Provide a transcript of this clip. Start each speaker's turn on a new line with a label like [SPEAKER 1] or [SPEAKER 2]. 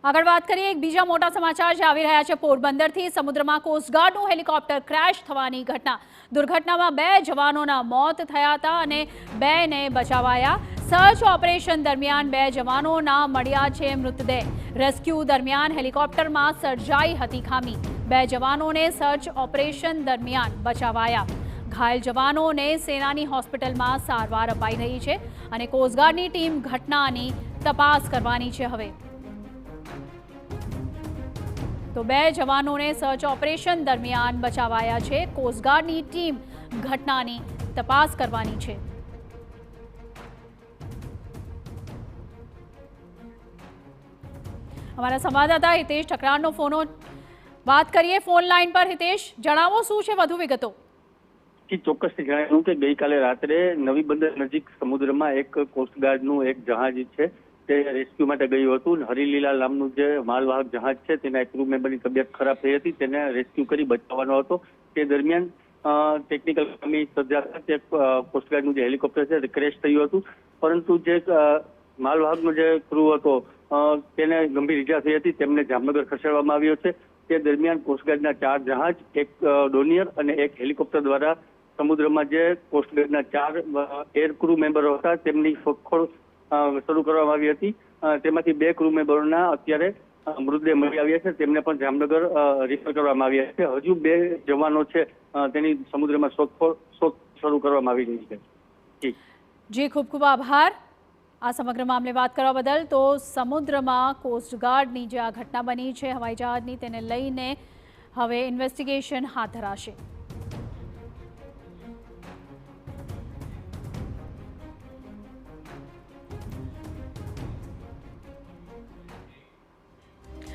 [SPEAKER 1] આગળ વાત કરીએ એક બીજા મોટા સમાચાર જે આવી રહ્યા છે પોરબંદરથી સમુદ્રમાં કોસ્ટગાર્ડનું હેલિકોપ્ટર ક્રેશ થવાની ઘટના દુર્ઘટનામાં 2 જવાનોના મોત થયા હતા અને 2ને બચાવાયા સર્ચ ઓપરેશન દરમિયાન 2 જવાનોના મળ્યા છે મૃતદેહ રેસ્ક્યુ દરમિયાન હેલિકોપ્ટરમાં સર્જાઈ હતી ખામી 2 જવાનોને સર્ચ ઓપરેશન દરમિયાન બચાવાયા ઘાયલ જવાનોને સેનાની હોસ્પિટલમાં સારવાર અપાઈ રહી છે અને કોસ્ટગાર્ડની ટીમ ઘટનાની તપાસ કરવાની છે હવે તો 2 જવાનોને સર્ચ ઓપરેશન દરમિયાન બચાવાયા છે કોસ્ટગાર્ડની ટીમ ઘટનાની તપાસ કરવાની છે हमारा संवाददाता हितेश ठकरारનો ફોન વાત કરીએ ફોન લાઈન પર हितेश જણાવો શું છે વધુ વિગતો
[SPEAKER 2] ચોક્કસથી જણાવ્યું કે ગઈકાલે રાત્રે નવી બંદર નજીક સમુદ્રમાં એક કોસ્ટગાર્ડનું એક જહાજ છે તે રેસ્ક્યુ માટે ગયું હતું હરિલીલા નામનું જે માલવાહક જહાજ છે તેના ક્રૂ મેમ્બરની તબિયત ખરાબ થઈ હતી તેને રેસ્ક્યુ કરી બચાવવાનો હતો તે દરમિયાન ટેકનિકલ ખામી સર્જાતા તે કોસ્ટગાર્ડનું જે હેલિકોપ્ટર છે તે ક્રેશ થયું હતું પરંતુ જે માલવાહકનો જે ક્રૂ હતો તેને ગંભીર ઈજા થઈ હતી તેમને જામનગર ખસેડવામાં આવ્યો છે તે દરમિયાન કોસ્ટગાર્ડના 4 જહાજ એક ડોનિયર અને એક હેલિકોપ્ટર દ્વારા સમુદ્રમાં જે કોસ્ટગાર્ડના 4 એર ક્રૂ મેમ્બરો હતા તેમની શોધખોળ શરૂ કરવામાં આવી હતી તેમાંથી 2 ક્રૂ મેમ્બરોના અત્યારે મૃતદેહ મળી આવ્યા છે તેમને પણ જામનગર રિફર કરવામાં આવ્યા છે હજુ 2 જવાનો છે તેની સમુદ્રમાં શોધ શરૂ કરવામાં આવી રહી છે
[SPEAKER 1] જી ખૂબ ખૂબ આભાર આ સમગ્ર મામલે વાત કરવા બદલ તો સમુદ્રમાં કોસ્ટગાર્ડની જે આ ઘટના બની છે હવાઈ જહાજની તેને લઈને હવે ઇન્વેસ્ટિગેશન હાથ ધરાશે